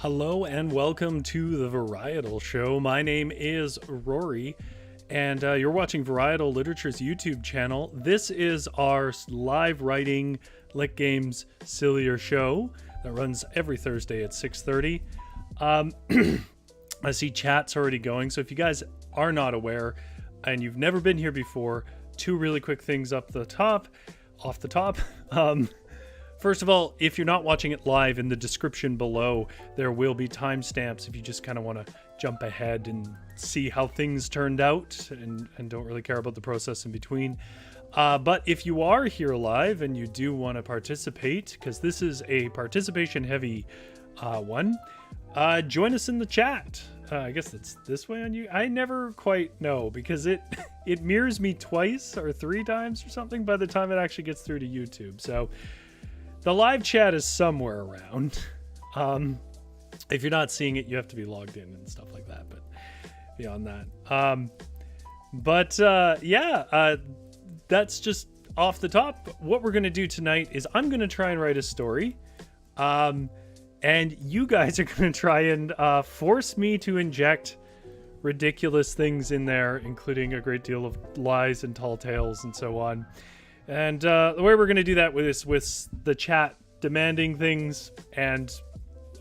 Hello and welcome to the Varietal Show. My name is Rory, and you're watching Varietal Literature's YouTube channel. This is our live writing Lit Games sillier show that runs every Thursday at 6:30. I see chat's already going, so if you guys are not aware and you've never been here before, two really quick things off the top. First of all, if you're not watching it live, in the description below, there will be timestamps if you just kind of want to jump ahead and see how things turned out and don't really care about the process in between. But if you are here live and you do want to participate, because this is a participation-heavy one, join us in the chat. I guess it's this way on you. I never quite know because it mirrors me twice or three times or something by the time it actually gets through to YouTube. So the live chat is somewhere around. If you're not seeing it, you have to be logged in and stuff like that. But beyond that, that's just off the top. What we're going to do tonight is I'm going to try and write a story. And you guys are going to try and force me to inject ridiculous things in there, including a great deal of lies and tall tales and so on. And the way we're going to do that is with the chat demanding things, and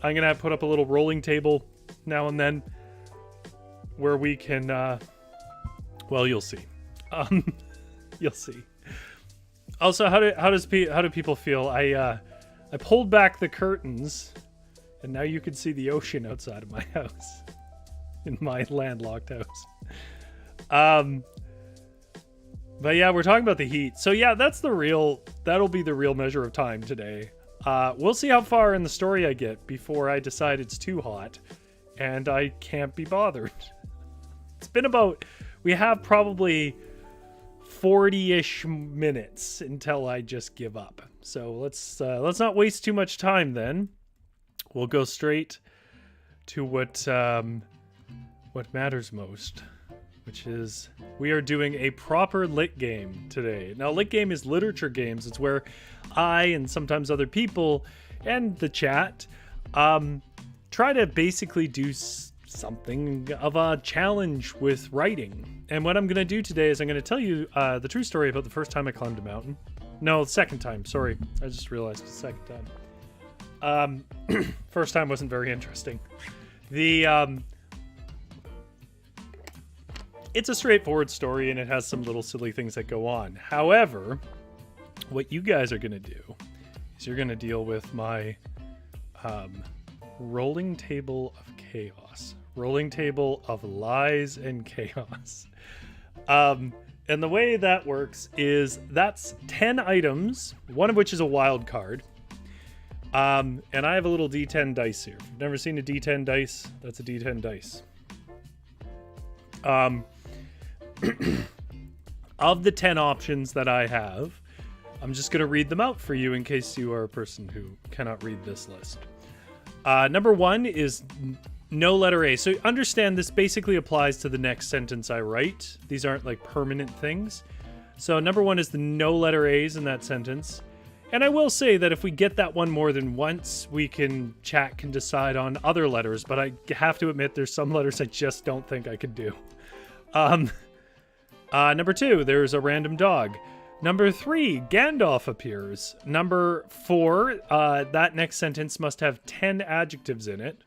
I'm going to put up a little rolling table now and then where we can, well, you'll see. You'll see. Also, how do people feel? I pulled back the curtains, and now you can see the ocean outside of my house, in my landlocked house. But yeah, we're talking about the heat. So yeah, that'll be the real measure of time today. We'll see how far in the story I get before I decide it's too hot and I can't be bothered. It's been we have probably 40-ish minutes until I just give up. So let's not waste too much time then. We'll go straight to what matters most, which is we are doing a proper lit game today. Now, lit game is literature games. It's where I and sometimes other people and the chat try to basically do something of a challenge with writing. And what I'm going to do today is I'm going to tell you the true story about the first time I climbed a mountain. No, second time. Sorry. I just realized the second time. First time wasn't very interesting. It's a straightforward story, and it has some little silly things that go on. However, what you guys are going to do is you're going to deal with my rolling table of chaos. Rolling table of lies and chaos. And the way that works is that's 10 items, one of which is a wild card. And I have a little D10 dice here. If you've never seen a D10 dice, that's a D10 dice. Of the 10 options that I have, I'm just going to read them out for you in case you are a person who cannot read this list. Number 1 is no letter A. So understand this basically applies to the next sentence I write. These aren't like permanent things. So number 1 is the no letter A's in that sentence. And I will say that if we get that one more than once, chat can decide on other letters, but I have to admit there's some letters I just don't think I could do. Number 2, there's a random dog. Number 3, Gandalf appears. Number 4, that next sentence must have 10 adjectives in it.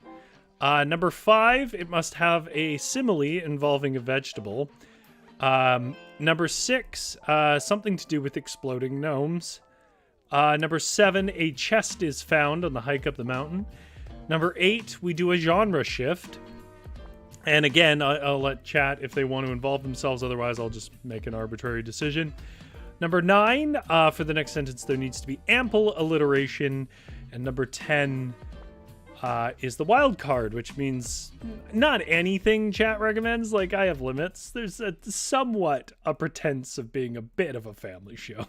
Number 5, it must have a simile involving a vegetable. Number 6, something to do with exploding gnomes. Number 7, a chest is found on the hike up the mountain. Number 8, we do a genre shift. And again, I'll let chat if they want to involve themselves. Otherwise, I'll just make an arbitrary decision. Number 9, for the next sentence, there needs to be ample alliteration. And number 10 is the wild card, which means not anything chat recommends. Like, I have limits. There's somewhat a pretense of being a bit of a family show.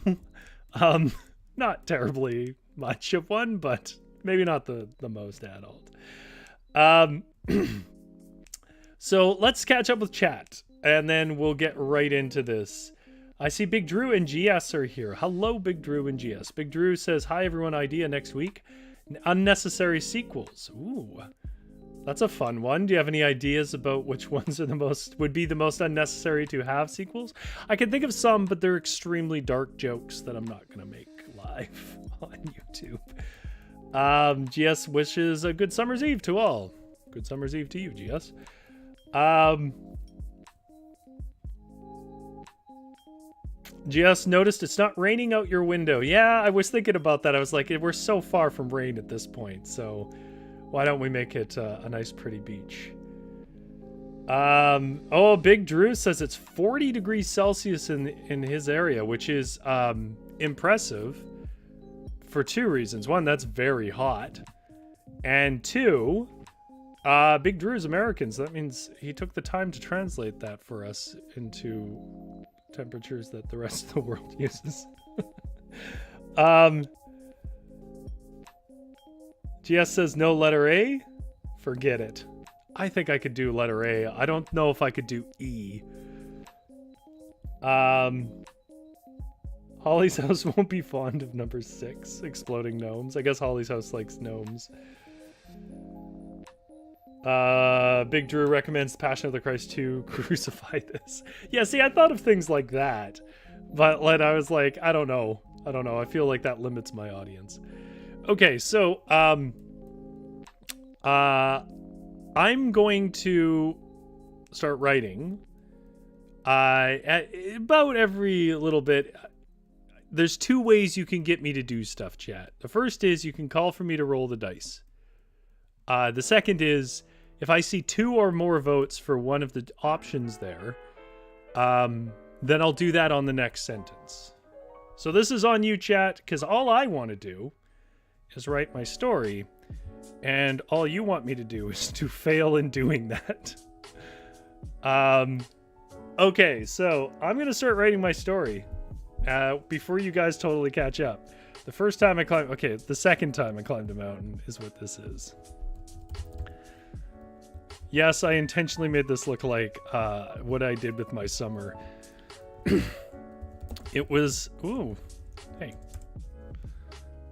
Not terribly much of one, but maybe not the most adult. So let's catch up with chat, and then we'll get right into this. I see Big Drew and GS are here. Hello, Big Drew and GS. Big Drew says, hi, everyone, idea next week. Unnecessary sequels. Ooh. That's a fun one. Do you have any ideas about which ones are would be the most unnecessary to have sequels? I can think of some, but they're extremely dark jokes that I'm not going to make live on YouTube. GS wishes a good summer's eve to all. Good summer's eve to you, GS. GS noticed it's not raining out your window. Yeah, I was thinking about that. I was like, we're so far from rain at this point, so why don't we make it a nice, pretty beach? Oh, Big Drew says it's 40 degrees Celsius in his area, which is impressive for two reasons. One, that's very hot. And two, Big Drew's American, so that means he took the time to translate that for us into temperatures that the rest of the world uses. GS says no letter A. Forget it. I think I could do letter A. I don't know if I could do E. Holly's house won't be fond of number 6, exploding gnomes. I guess Holly's house likes gnomes. Big Drew recommends Passion of the Christ 2. Crucify this. Yeah, see, I thought of things like that, but like, I was like, I don't know. I feel like that limits my audience. Okay, so I'm going to start writing about every little bit. There's two ways you can get me to do stuff, chat. The first is you can call for me to roll the dice. The second is if I see 2 or more votes for one of the options there, then I'll do that on the next sentence. So this is on you, chat, because all I want to do is write my story, and all you want me to do is to fail in doing that. Okay, so I'm going to start writing my story before you guys totally catch up. The second time I climbed a mountain is what this is. Yes, I intentionally made this look like what I did with my summer. It was... Ooh. Hey.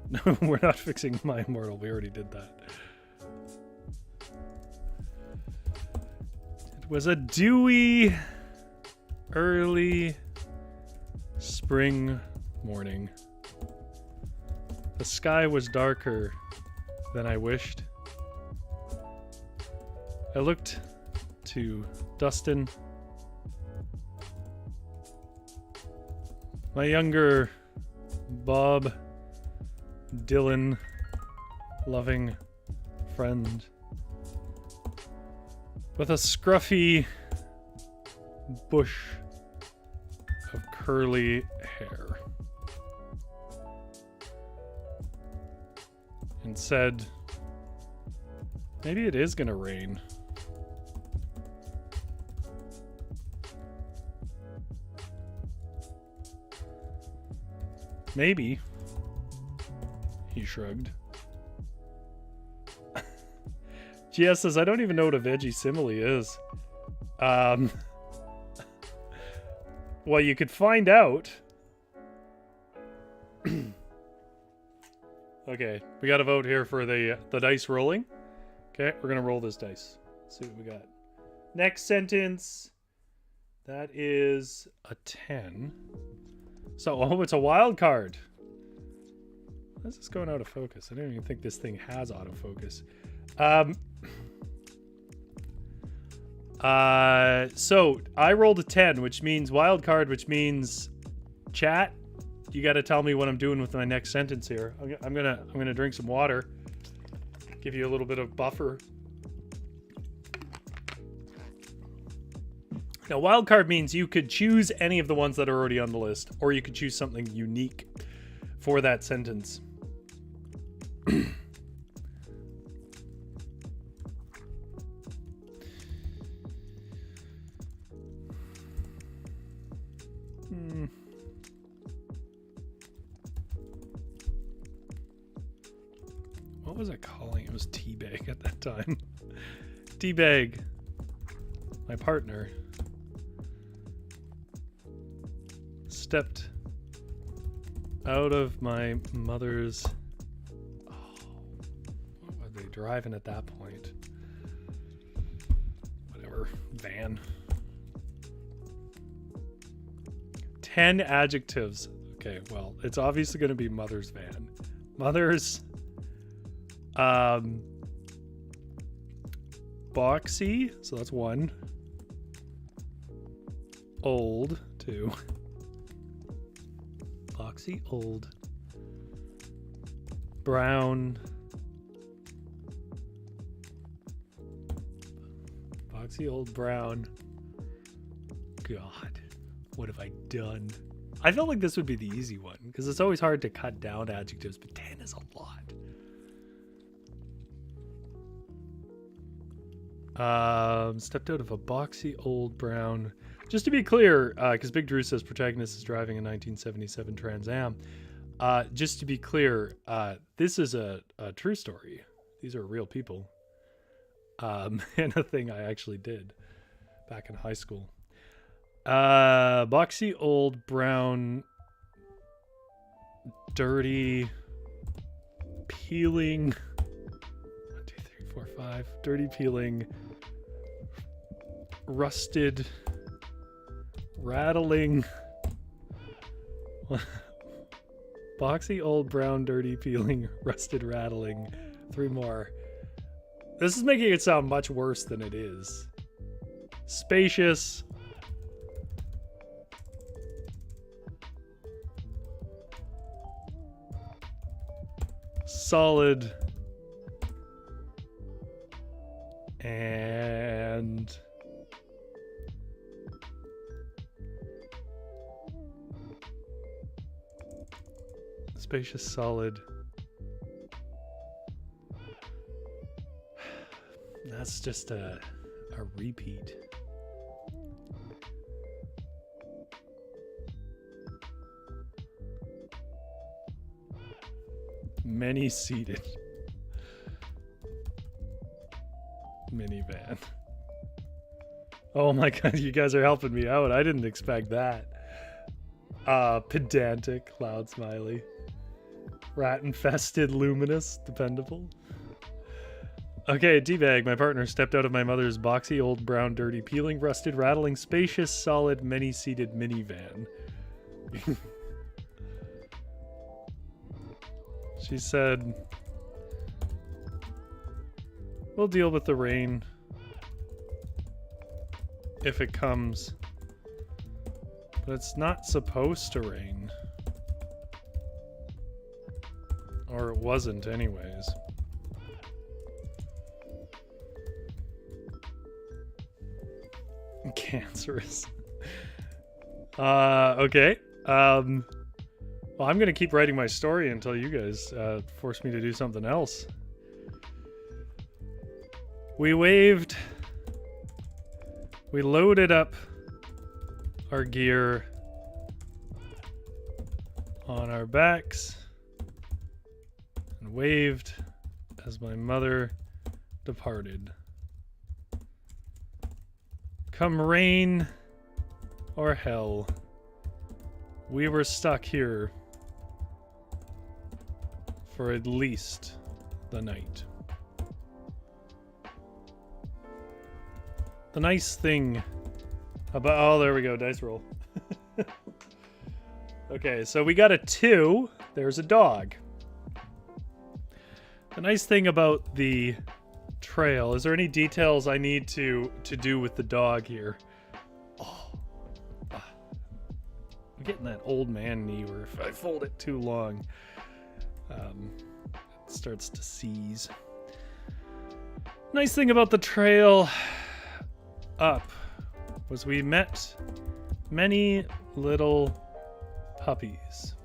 No, we're not fixing my immortal. We already did that. It was a dewy, early spring morning. The sky was darker than I wished. I looked to Dustin, my younger Bob Dylan loving friend, with a scruffy bush of curly hair, and said, maybe it is gonna rain. Maybe. He shrugged. GS says, I don't even know what a veggie simile is. Well, you could find out. Okay, we got a vote here for the dice rolling. Okay, we're gonna roll this dice. Let's see what we got. Next sentence. That is a 10. So, oh, it's a wild card. Why is this going out of focus? I don't even think this thing has autofocus. So I rolled a 10, which means wild card, which means chat. You got to tell me what I'm doing with my next sentence here. I'm gonna drink some water. Give you a little bit of buffer. Now, wild card means you could choose any of the ones that are already on the list, or you could choose something unique for that sentence. What was it calling? It was Teabag at that time. Teabag, my partner, stepped out of my mother's... Oh, what were they driving at that point? Van. 10 adjectives. Okay, well, it's obviously going to be mother's van. Mother's boxy, so that's 1. Old, 2. Boxy, old. Brown. Boxy, old, brown. God, what have I done? I felt like this would be the easy one because it's always hard to cut down adjectives, but 10 is a lot. Stepped out of a boxy old brown. Just to be clear, because Big Drew says protagonist is driving a 1977 Trans Am. Just to be clear, this is a true story. These are real people. And a thing I actually did back in high school. Boxy old brown dirty peeling 1, 2, 3, 4, 5 dirty peeling rusted rattling boxy old brown dirty peeling rusted rattling 3 more. This is making it sound much worse than it is. Spacious solid and spacious solid. That's just a repeat. Many seated minivan. Oh my god, you guys are helping me out. I didn't expect that. Pedantic, loud smiley. Rat infested, luminous, dependable. Okay, teabag. My partner stepped out of my mother's boxy, old, brown, dirty, peeling, rusted, rattling, spacious, solid, many-seated minivan. She said, we'll deal with the rain if it comes. But it's not supposed to rain. Or it wasn't anyways. Cancerous. Okay. Well, I'm gonna keep writing my story until you guys force me to do something else. We waved. We loaded up our gear on our backs and waved as my mother departed. Come rain or hell, we were stuck here for at least the night. The nice thing about... Oh, there we go. Dice roll. Okay, so we got a 2. There's a dog. The nice thing about the trail... Is there any details I need to do with the dog here? Oh. I'm getting that old man knee where if I fold it too long, it starts to seize. Nice thing about the trail up was we met many little puppies.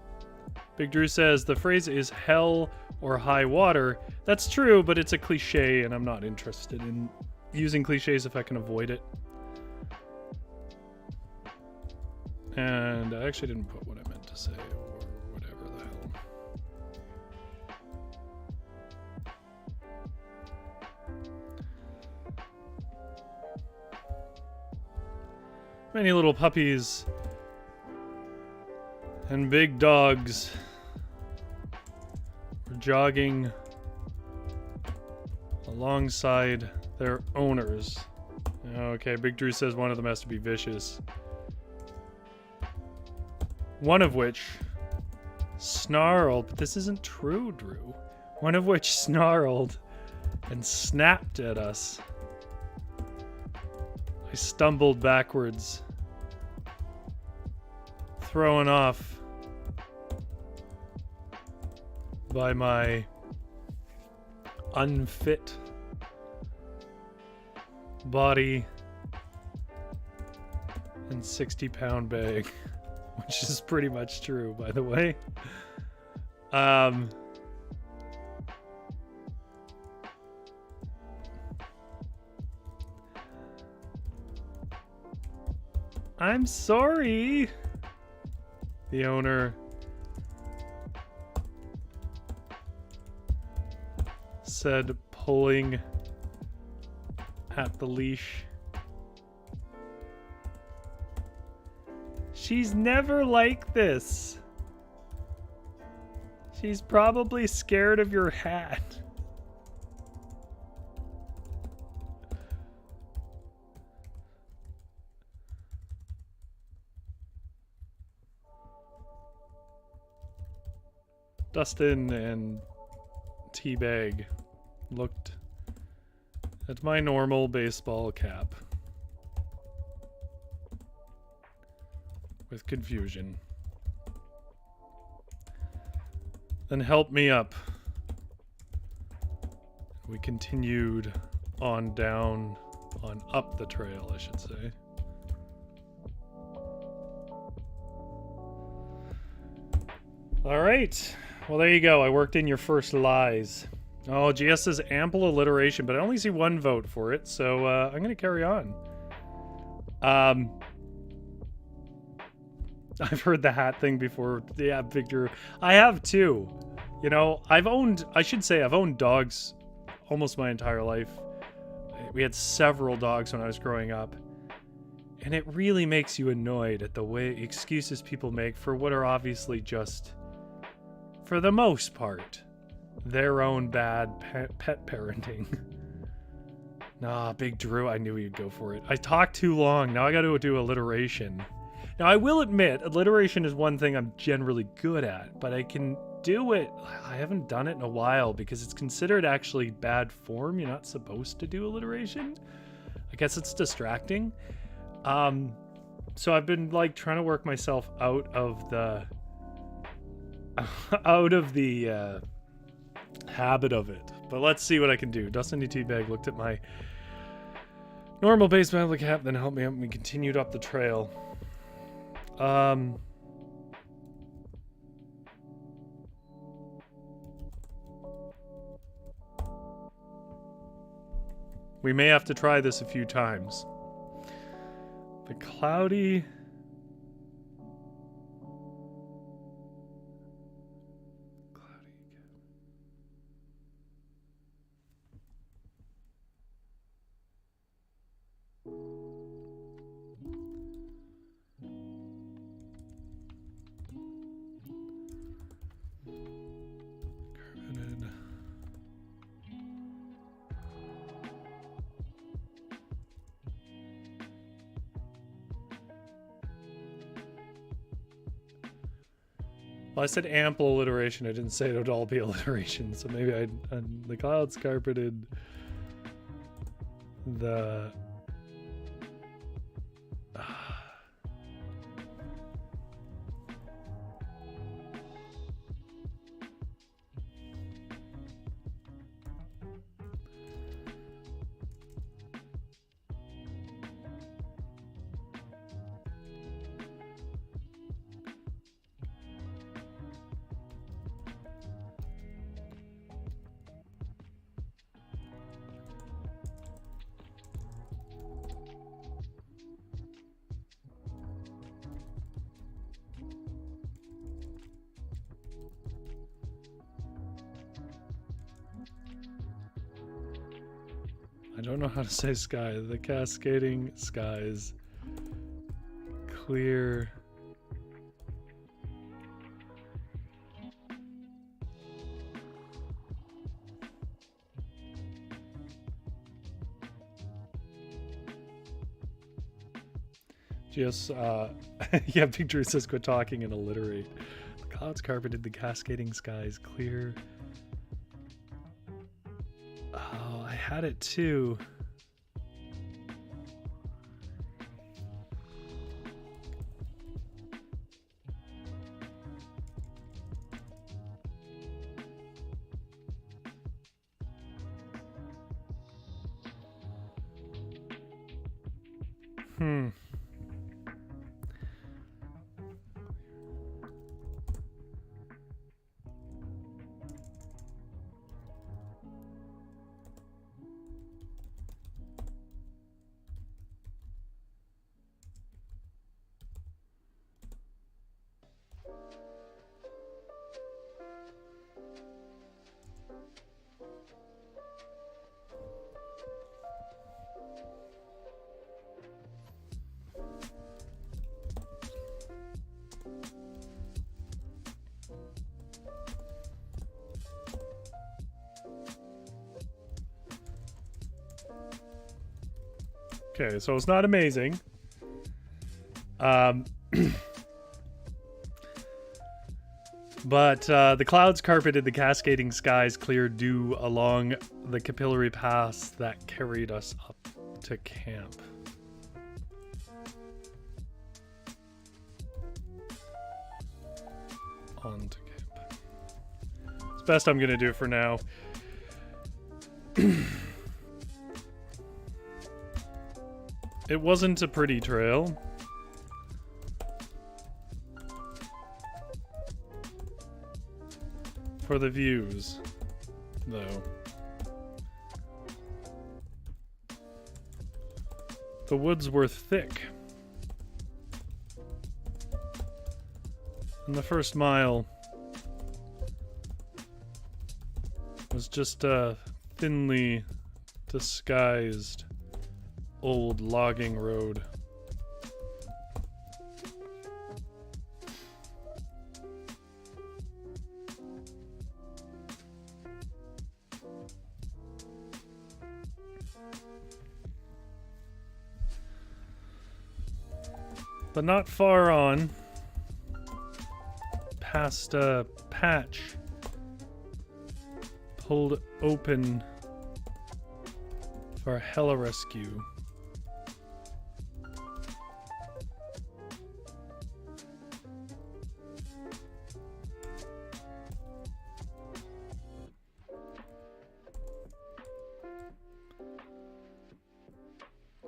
Big Drew says the phrase is hell or high water. That's true, but it's a cliche and I'm not interested in using cliches if I can avoid it. And I actually didn't put what I meant to say or whatever the hell. Many little puppies and big dogs were jogging alongside their owners Okay, Big Drew says one of them has to be vicious. One of which snarled, but this isn't true, Drew. One of which snarled and snapped at us. I stumbled backwards, thrown off by my unfit body and 60-pound bag, which is pretty much true, by the way. I'm sorry, the owner said, pulling at the leash. She's never like this. She's probably scared of your hat. Dustin and Teabag looked at my normal baseball cap with confusion, then helped me up. We continued on up the trail, I should say. All right. Well, there you go. I worked in your first lies. Oh, GS says ample alliteration, but I only see one vote for it, so I'm going to carry on. I've heard the hat thing before. Yeah, Victor. I have too. You know, I've owned dogs almost my entire life. We had several dogs when I was growing up. And it really makes you annoyed at the way excuses people make for what are obviously just, for the most part, their own bad pet parenting. Nah, Big Drew, I knew he'd go for it. I talked too long. Now I got to do alliteration. Now, I will admit, alliteration is one thing I'm generally good at, but I can do it. I haven't done it in a while because it's considered actually bad form. You're not supposed to do alliteration. I guess it's distracting. So I've been like trying to work myself out of the habit of it. But let's see what I can do. Dustin D. Teabag looked at my normal baseball cap, then helped me up, and we continued up the trail. We may have to try this a few times. The cloudy... Well, I said ample alliteration. I didn't say it would all be alliteration. So maybe the clouds carpeted the... I don't know how to say sky. The cascading skies. Clear. Just, yeah, Big Drew says quit talking and alliterate. The clouds carpeted, the cascading skies clear. Oh, I had it too. Okay, so it's not amazing. But the clouds carpeted, the cascading skies cleared dew along the capillary paths that carried us up to camp. On to camp. It's the best I'm going to do for now. It wasn't a pretty trail. For the views, though. The woods were thick. And the first mile was just a thinly disguised old logging road. But not far on, past a patch pulled open for a hella rescue.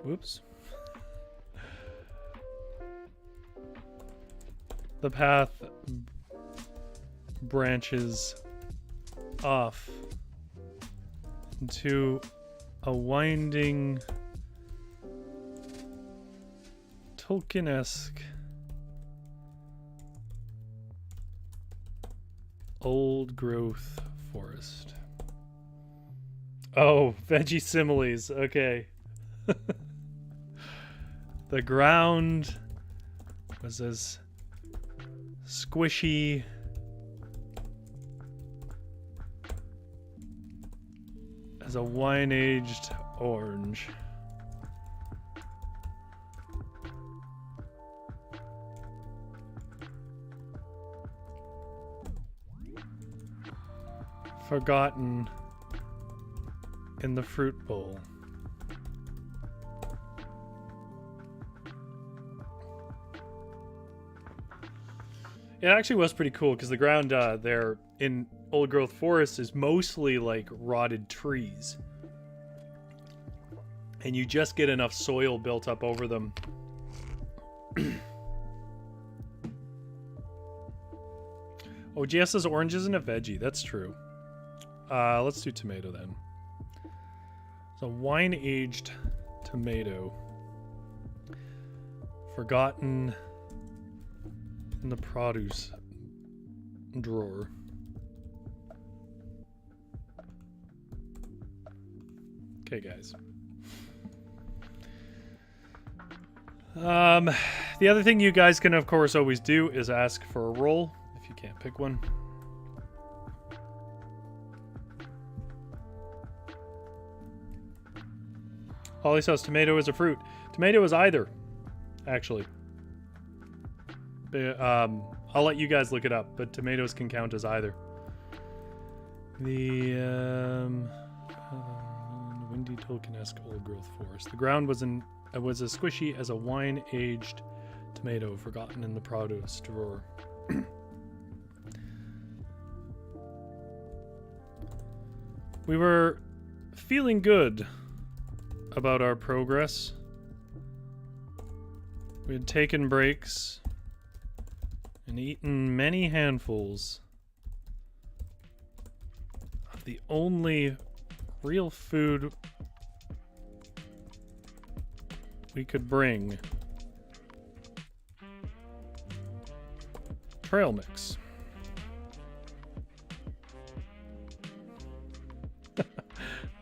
Whoops. The path branches off into a winding Tolkien-esque old growth forest. Oh, veggie similes. Okay. The ground was as squishy as a wine-aged orange. Forgotten in the fruit bowl. It actually was pretty cool because the ground there in old growth forest is mostly like rotted trees. And you just get enough soil built up over them. Oh, GS says orange isn't a veggie. That's true. Let's do tomato then. It's a wine-aged tomato. Forgotten in the produce drawer. Okay, guys. The other thing you guys can, of course, always do is ask for a roll if you can't pick one. Holly says tomato is a fruit. Tomato is either, actually. I'll let you guys look it up, but tomatoes can count as either. The windy Tolkien-esque old-growth forest. The ground was as squishy as a wine-aged tomato forgotten in the produce drawer. We were feeling good about our progress. We had taken breaks and eaten many handfuls of the only real food we could bring. Trail mix.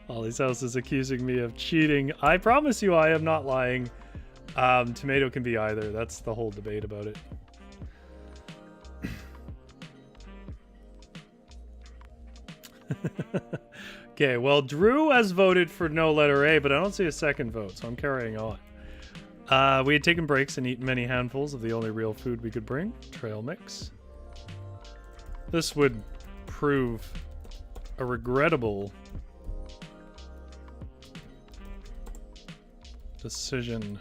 Ollie's house is accusing me of cheating. I promise you I am not lying. Tomato can be either. That's the whole debate about it. Okay, well, Drew has voted for no letter A, but I don't see a second vote, so I'm carrying on. We had taken breaks and eaten many handfuls of the only real food we could bring. Trail mix. This would prove a regrettable decision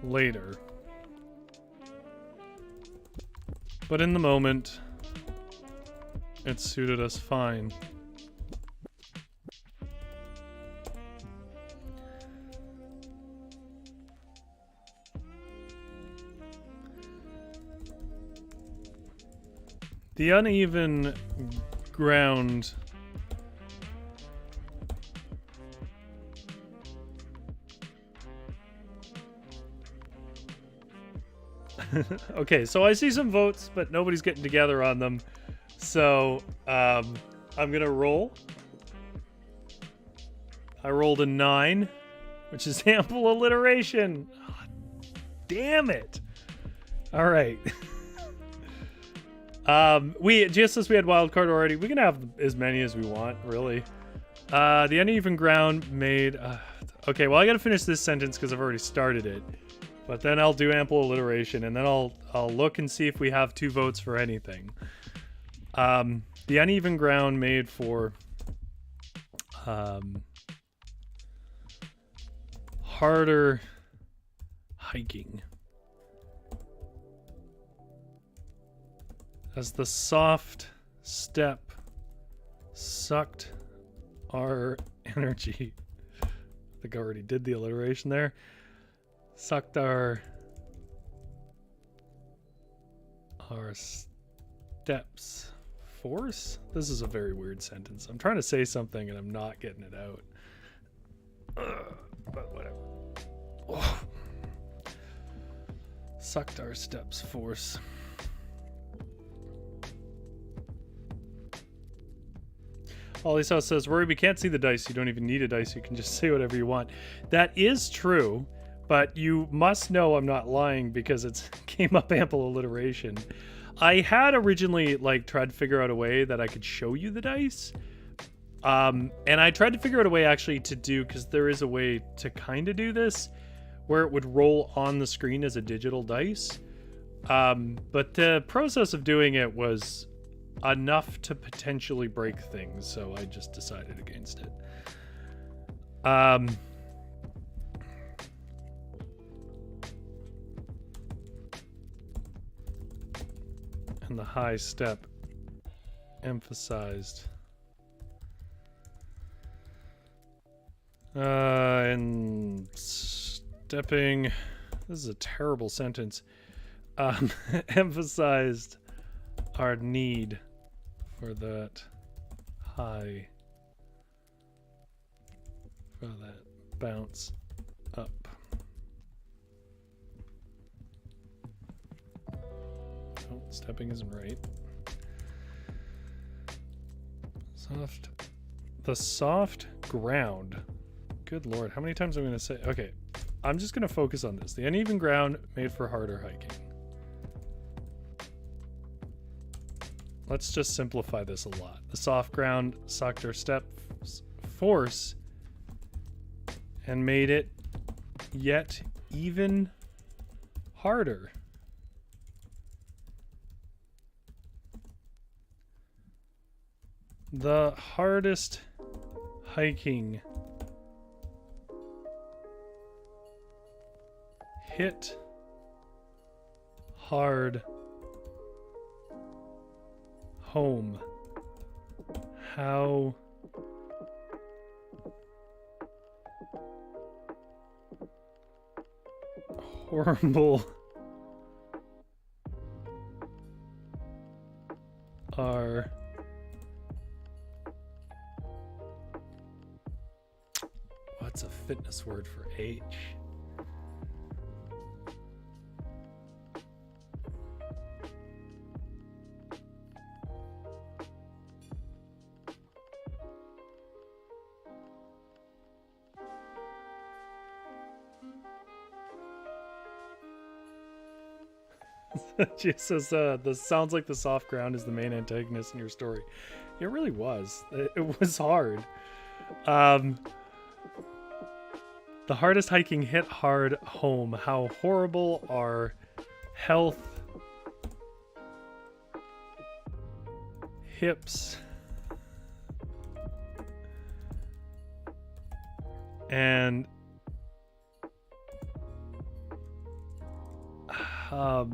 later. But in the moment, it suited us fine. The uneven ground okay, so I see some votes, but nobody's getting together on them. So, I'm gonna roll. I rolled a 9, which is ample alliteration. Oh, damn it. All right. Just as we had wild card already, we can have as many as we want, really. The uneven ground made... okay, well, I gotta finish this sentence because I've already started it. But then I'll do ample alliteration, and then I'll look and see if we have 2 votes for anything. The uneven ground made for harder hiking. As the soft step sucked our energy. I think I already did the alliteration there. Sucked our steps force? This is a very weird sentence. I'm trying to say something and I'm not getting it out. But whatever. Oh. Sucked our steps force. Ollie's house says, Rory, we can't see the dice. You don't even need a dice. You can just say whatever you want. That is true. But you must know I'm not lying because it came up ample alliteration. I had originally tried to figure out a way that I could show you the dice. And I tried to figure out a way actually to do, because there is a way to kind of do this, where it would roll on the screen as a digital dice. But the process of doing it was enough to potentially break things, so I just decided against it. And the high step emphasized. And stepping, this is a terrible sentence, emphasized our need for that high, for that bounce up. Oh, stepping isn't right. The soft ground. Good Lord, how many times am I going to say? Okay, I'm just going to focus on this. The uneven ground made for harder hiking. Let's just simplify this a lot. The soft ground sucked our step force and made it yet even harder. The hardest hiking hit hard home. How horrible are what's a fitness word for H? She says, this sounds like the soft ground is the main antagonist in your story. It really was. It was hard. The hardest hiking hit hard home. How horrible are health, hips, and oh,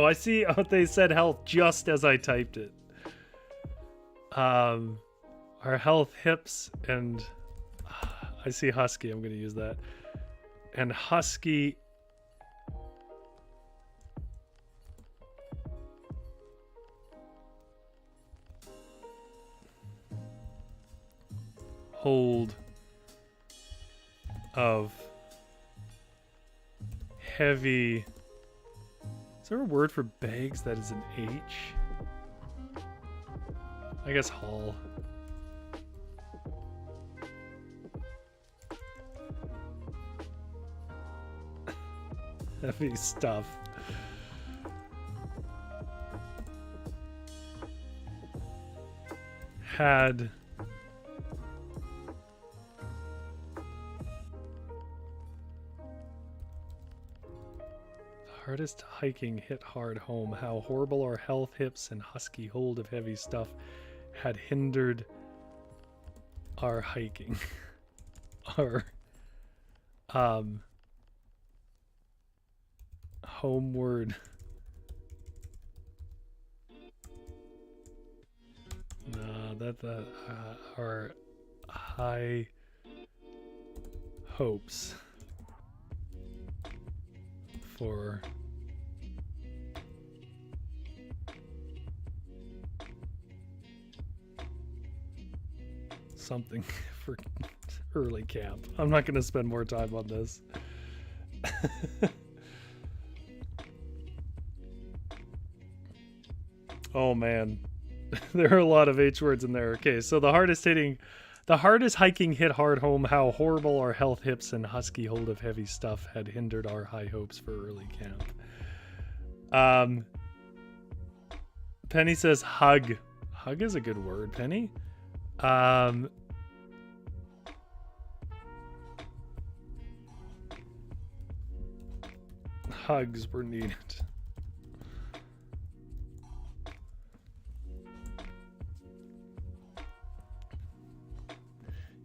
I see. Oh, they said health just as I typed it. Our health, hips, and I see husky. I'm going to use that. And husky hold of heavy. Is there a word for bags that is an H? I guess haul. Heavy stuff. Had hardest hiking hit hard home. How horrible our health, hips, and husky hold of heavy stuff had hindered our hiking. Our homeward our high hopes for something for early camp. I'm not going to spend more time on this. Oh man, there are a lot of H words in there. Okay, so the hardest hiking hit hard home. How horrible our health, hips, and husky hold of heavy stuff had hindered our high hopes for early camp. Penny says hug. Hug is a good word, Penny. Hugs were needed.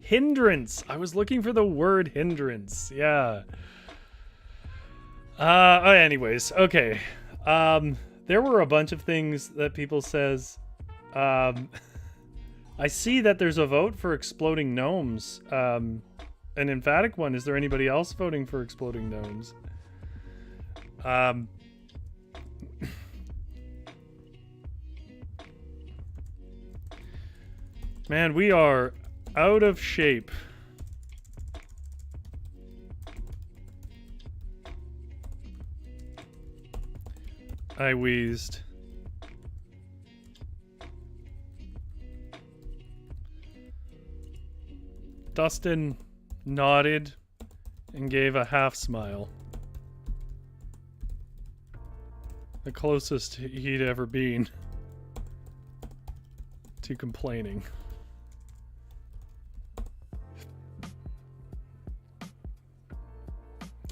Hindrance. I was looking for the word hindrance. Yeah. Anyways, okay. There were a bunch of things that people says. I see that there's a vote for exploding gnomes. An emphatic one. Is there anybody else voting for exploding gnomes? Man, we are out of shape. I wheezed. Dustin nodded and gave a half smile. The closest he'd ever been to complaining.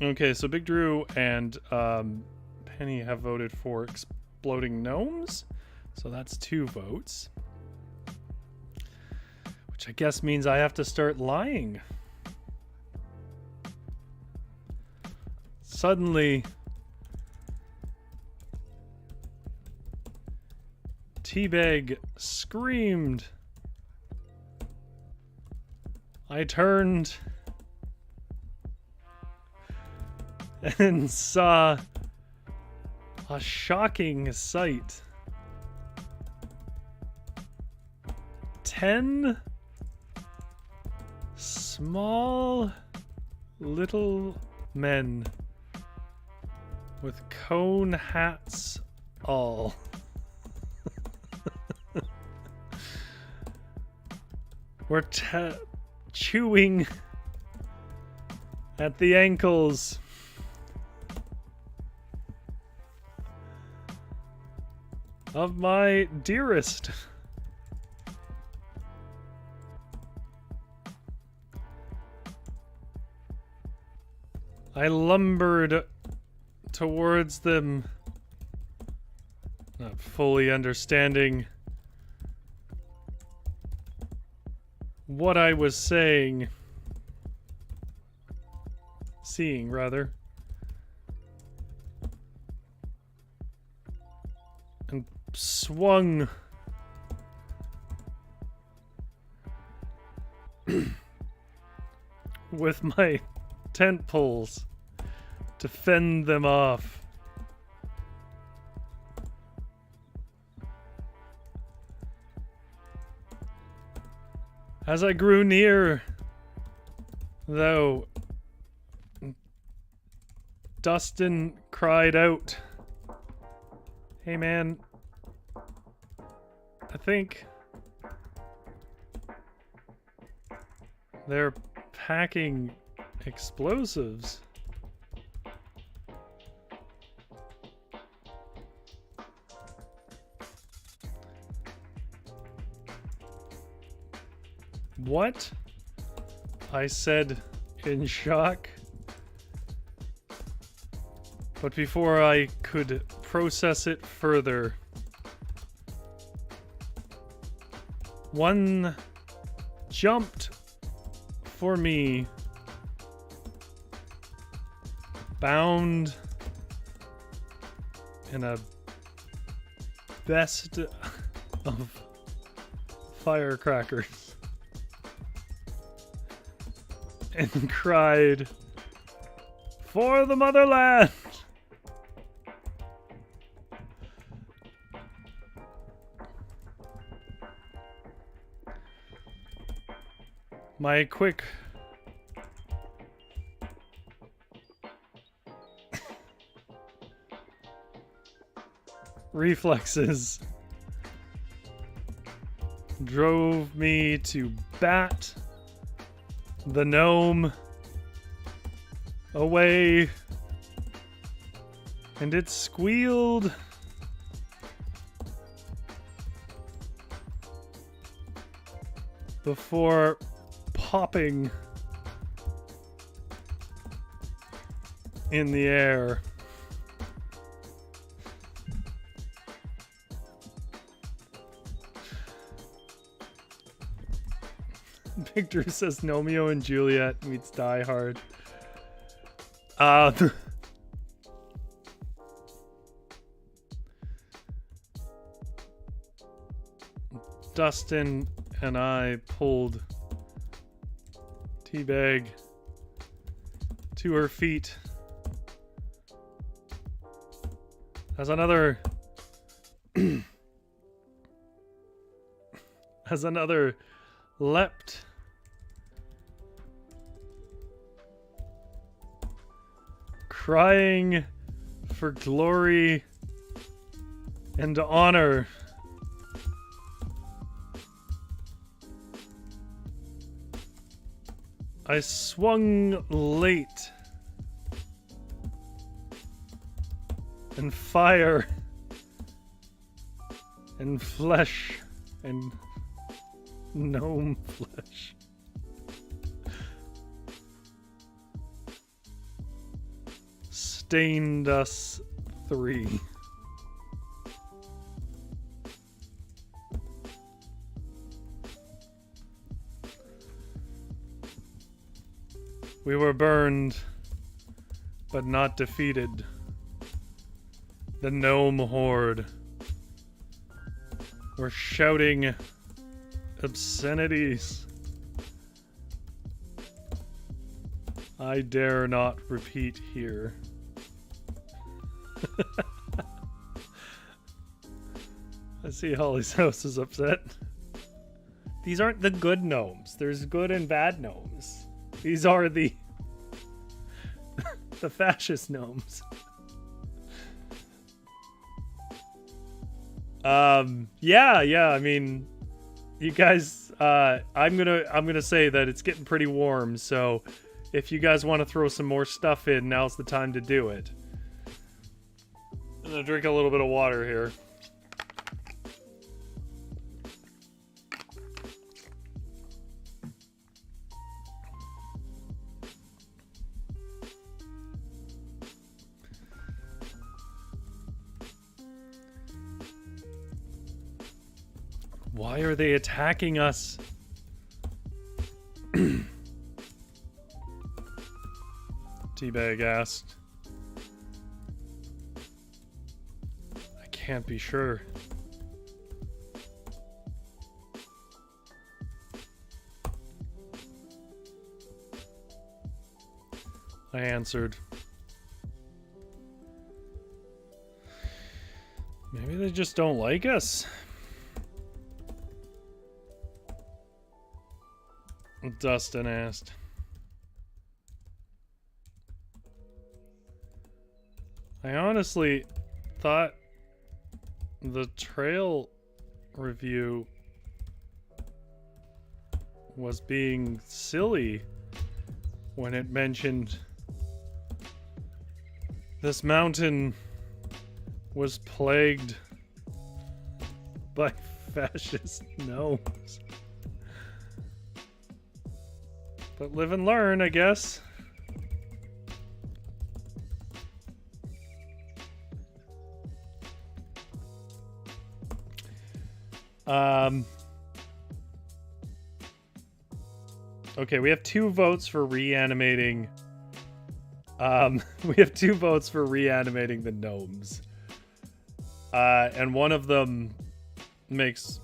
Okay, so Big Drew and Penny have voted for exploding gnomes. So that's 2 votes. Which I guess means I have to start lying. Suddenly, Teabag screamed. I turned and saw a shocking sight. 10 small little men with cone hats all. Were chewing at the ankles of my dearest. I lumbered towards them, not fully understanding what I was seeing rather, and swung with my tent poles to fend them off. As I grew near, though, Dustin cried out, "Hey man, I think they're packing explosives." What? I said in shock. But before I could process it further, one jumped for me, bound in a vest of firecrackers, and cried, "For the motherland!" My quick reflexes drove me to bat the gnome away, and it squealed before popping in the air. Big Drew says Romeo and Juliet meets Die Hard. Dustin and I pulled Teabag to her feet as another leapt crying for glory and honor. I swung late, and fire and flesh and gnome flesh stained us three. We were burned, but not defeated. The gnome horde were shouting obscenities. I dare not repeat here. I see Holly's house is upset. These aren't the good gnomes. There's good and bad gnomes. These are the the fascist gnomes. Yeah, I mean, you guys, I'm gonna say that it's getting pretty warm, so if you guys want to throw some more stuff in, now's the time to do it. I'm gonna drink a little bit of water here. Why are they attacking us? Teabag asked. I can't be sure. I answered. Maybe they just don't like us. Dustin asked. I honestly thought the trail review was being silly when it mentioned this mountain was plagued by fascist gnomes. But live and learn, I guess. Okay, we have 2 votes for reanimating. We have 2 votes for reanimating the gnomes. And one of them makes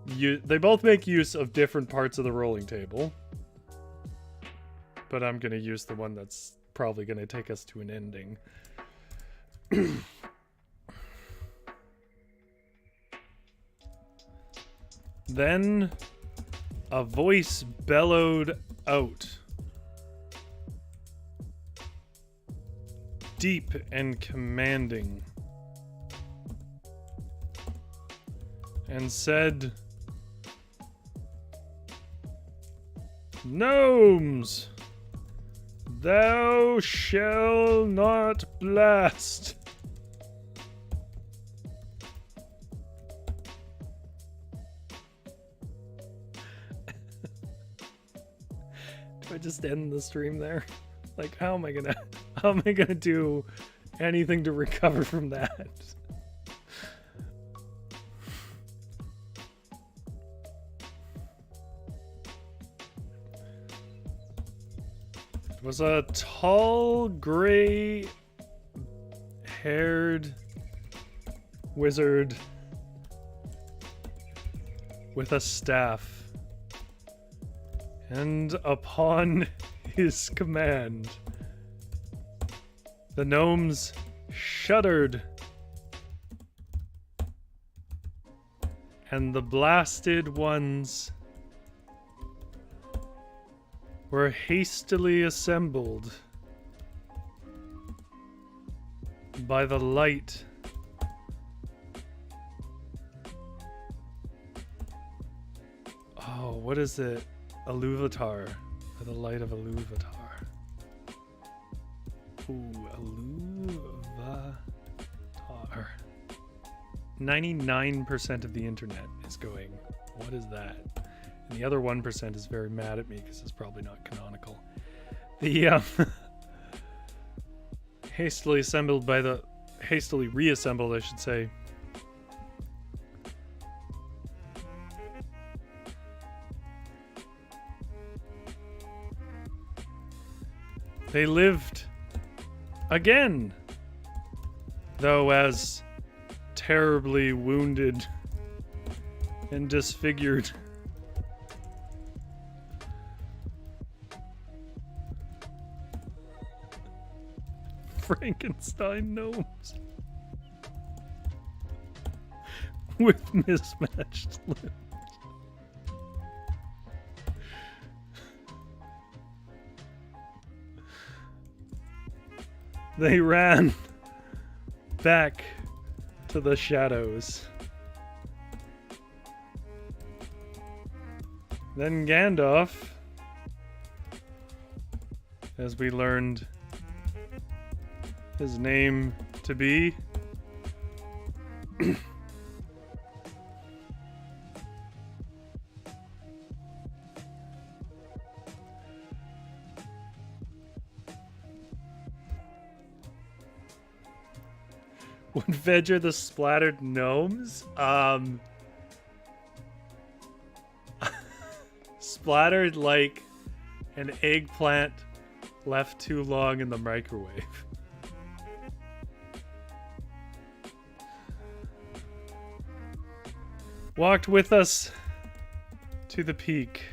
they both make use of different parts of the rolling table. But I'm gonna use the one that's probably gonna take us to an ending. Then a voice bellowed out, deep and commanding, and said, "Gnomes, thou shalt not blast." Do I just end the stream there? Like, how am I gonna do anything to recover from that? It was a tall, gray-haired wizard with a staff. And upon his command, the gnomes shuddered, and the blasted ones were hastily assembled by the light what is it? Aluvatar. By the light of Aluvatar. Ooh, Aluvatar. 99% of the internet is going, what is that? And the other 1% is very mad at me because it's probably not canonical. The hastily reassembled, I should say. They lived again, though as terribly wounded and disfigured. Frankenstein gnomes with mismatched limbs. They ran back to the shadows. Then Gandalf, as we learned his name to be, would Vedger the splattered gnomes? Splattered like an eggplant left too long in the microwave. Walked with us to the peak,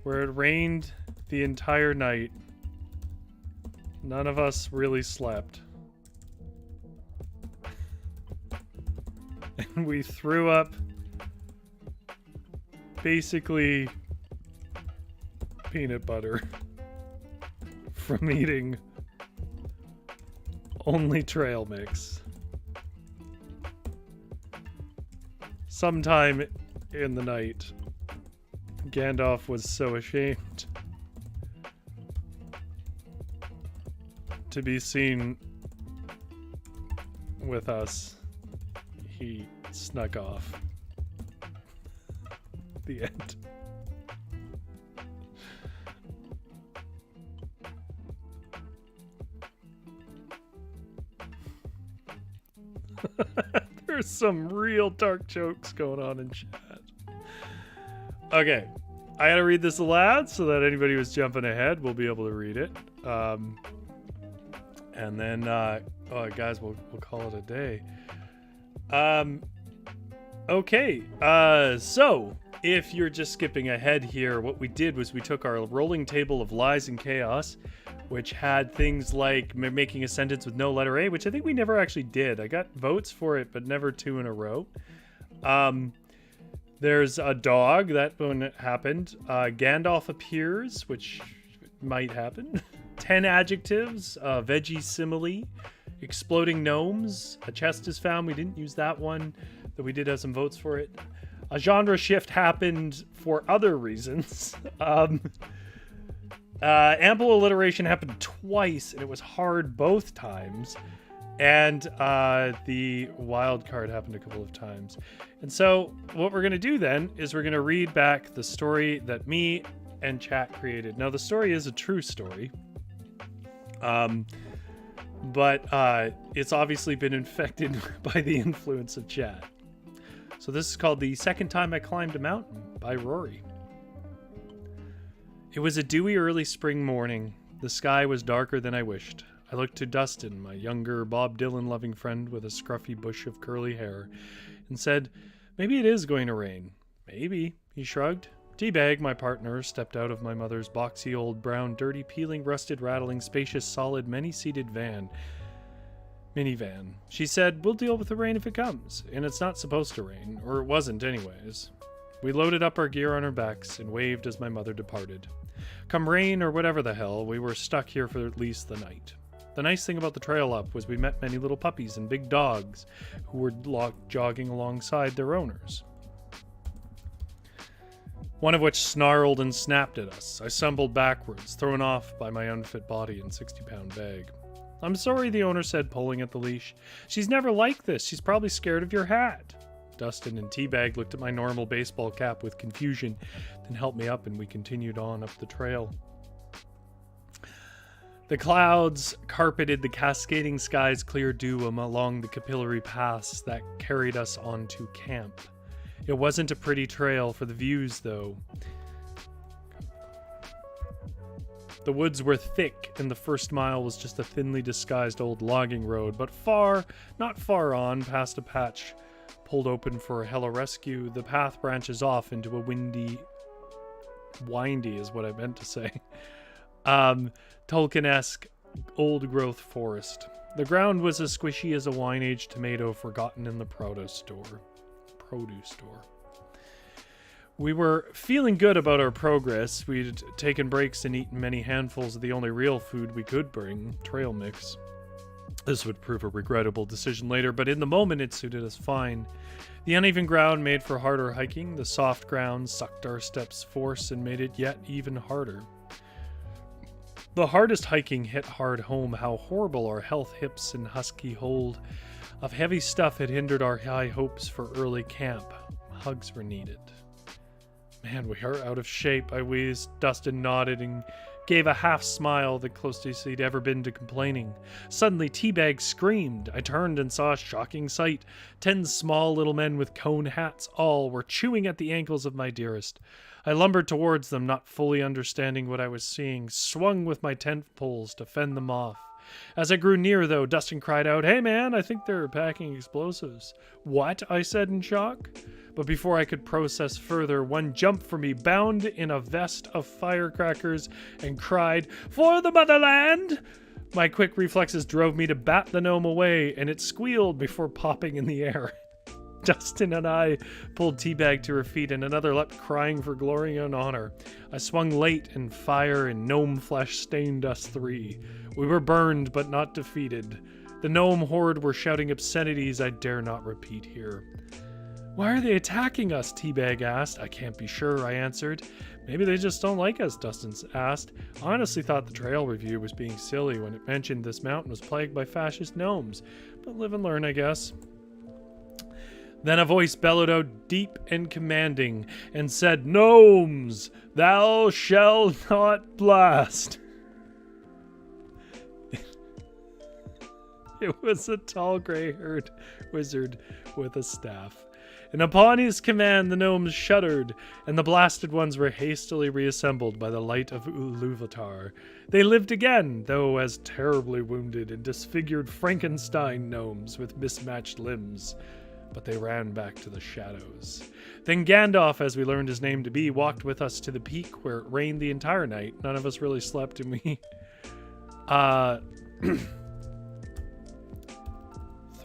where it rained the entire night. None of us really slept. And we threw up basically peanut butter from eating only trail mix. Sometime in the night, Gandalf was so ashamed to be seen with us, he snuck off. The end. There's some real dark jokes going on in chat. Okay, I gotta read this aloud so that anybody who's jumping ahead will be able to read it. And then, guys, we'll call it a day. Okay, so if you're just skipping ahead here, what we did was we took our rolling table of lies and chaos, which had things like making a sentence with no letter A, which I think we never actually did. I got votes for it, but never 2 in a row. There's a dog, that one happened. Gandalf appears, which might happen. 10 adjectives, veggie simile, exploding gnomes, a chest is found. We didn't use that one, though we did have some votes for it. A genre shift happened for other reasons. Ample alliteration happened twice, and it was hard both times. And the wild card happened a couple of times. And so what we're going to do then is we're going to read back the story that me and chat created. Now, the story is a true story. But it's obviously been infected by the influence of chat. So this is called The Second Time I Climbed a Mountain by Rory. It was a dewy early spring morning. The sky was darker than I wished. I looked to Dustin, my younger Bob Dylan-loving friend with a scruffy bush of curly hair, and said, "Maybe it is going to rain." "Maybe," he shrugged. Teabag, my partner, stepped out of my mother's boxy old brown, dirty, peeling, rusted, rattling, spacious, solid, many-seated minivan. She said, "We'll deal with the rain if it comes, and it's not supposed to rain, or it wasn't anyways." We loaded up our gear on our backs and waved as my mother departed. Come rain or whatever the hell, we were stuck here for at least the night. The nice thing about the trail up was we met many little puppies and big dogs who were jogging alongside their owners, one of which snarled and snapped at us. I stumbled backwards, thrown off by my unfit body and 60-pound bag. "I'm sorry," the owner said, pulling at the leash. "She's never like this. She's probably scared of your hat." Dustin and Teabag looked at my normal baseball cap with confusion, then helped me up and we continued on up the trail. The clouds carpeted the cascading sky's clear dew along the capillary paths that carried us on to camp. It wasn't a pretty trail for the views, though. The woods were thick, and the first mile was just a thinly disguised old logging road, but not far on, past a patch pulled open for a hella rescue, the path branches off into a windy is what I meant to say. Tolkien-esque old-growth forest. The ground was as squishy as a wine-aged tomato forgotten in the produce store. We were feeling good about our progress. We'd taken breaks and eaten many handfuls of the only real food we could bring, trail mix. This would prove a regrettable decision later, but in the moment it suited us fine. The uneven ground made for harder hiking. The soft ground sucked our steps' force and made it yet even harder. The hardest hiking hit hard home how horrible our health, hips, and husky hold of heavy stuff had hindered our high hopes for early camp. Hugs were needed. Man, we are out of shape, I wheezed. Dustin nodded and gave a half smile, the closest he'd ever been to complaining. Suddenly, Teabag screamed. I turned and saw a shocking sight. 10 small little men with cone hats all were chewing at the ankles of my dearest. I lumbered towards them, not fully understanding what I was seeing, swung with my tent poles to fend them off. As I grew near, though, Dustin cried out, "Hey man, I think they're packing explosives." "What?" I said in shock. But before I could process further, one jumped for me, bound in a vest of firecrackers, and cried, "For the motherland!" My quick reflexes drove me to bat the gnome away, and it squealed before popping in the air. Dustin and I pulled Teabag to her feet, and another leapt crying for glory and honor. I swung late, and fire and gnome flesh stained us three. We were burned, but not defeated. The gnome horde were shouting obscenities I dare not repeat here. "Why are they attacking us?" Teabag asked. "I can't be sure," I answered. "Maybe they just don't like us," Dustin asked. "I honestly thought the trail review was being silly when it mentioned this mountain was plagued by fascist gnomes. But live and learn, I guess." Then a voice bellowed out deep and commanding and said, "Gnomes, thou shalt not blast." It was a tall gray-haired wizard with a staff. And upon his command the gnomes shuddered, and the blasted ones were hastily reassembled by the light of Uluvatar. They lived again, though as terribly wounded and disfigured Frankenstein gnomes with mismatched limbs. But they ran back to the shadows. Then Gandalf, as we learned his name to be, walked with us to the peak where it rained the entire night. None of us really slept, and we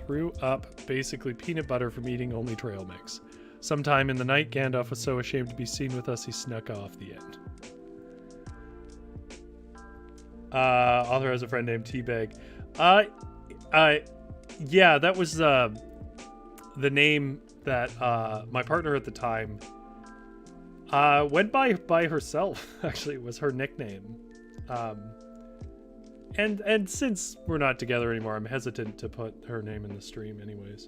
threw up basically peanut butter from eating only trail mix. Sometime in the night, Gandalf was so ashamed to be seen with us, he snuck off the end. Author has a friend named Teabag. Yeah, that was the name that my partner at the time went by herself. Actually, it was her nickname. And since we're not together anymore, I'm hesitant to put her name in the stream anyways.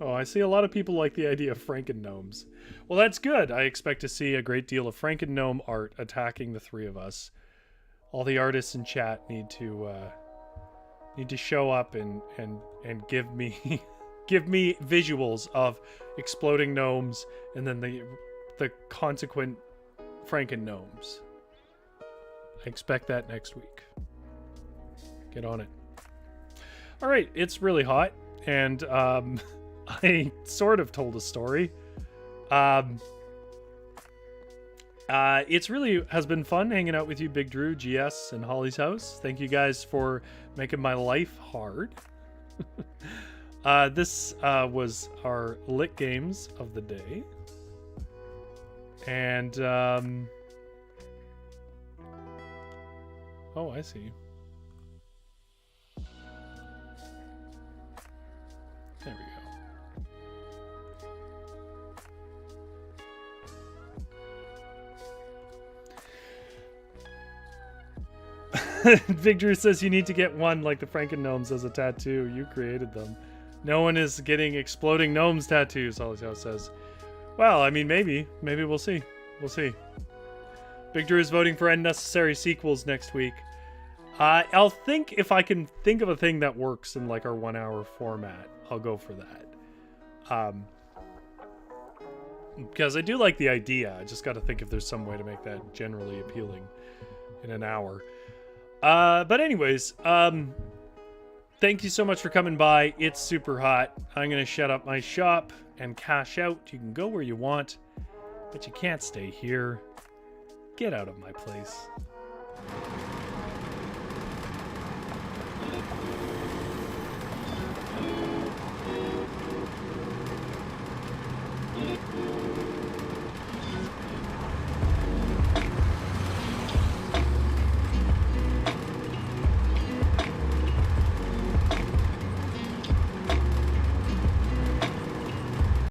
Oh, I see a lot of people like the idea of Franken-gnomes. Well, that's good. I expect to see a great deal of Franken-gnome art attacking the three of us. All the artists in chat need to show up and give me give me visuals of exploding gnomes and then the consequent Franken-gnomes. I expect that next week. Get on it. All right, it's really hot, and I sort of told a story. It's really has been fun hanging out with you, Big Drew, GS, and Holly's house. Thank you guys for making my life hard. This was our lit games of the day. And, oh, I see. There we go. Big Drew says you need to get one like the Franken-gnomes as a tattoo. You created them. No one is getting exploding gnomes tattoos, Holly's house says. Well, I mean, maybe. Maybe we'll see. We'll see. Big Drew is voting for unnecessary sequels next week. I'll think if I can think of a thing that works in like our 1 hour format. I'll go for that. because I do like the idea. I just got to think if there's some way to make that generally appealing in an hour. But anyways, thank you so much for coming by. It's super hot. I'm going to shut up my shop and cash out. You can go where you want, but you can't stay here. Get out of my place.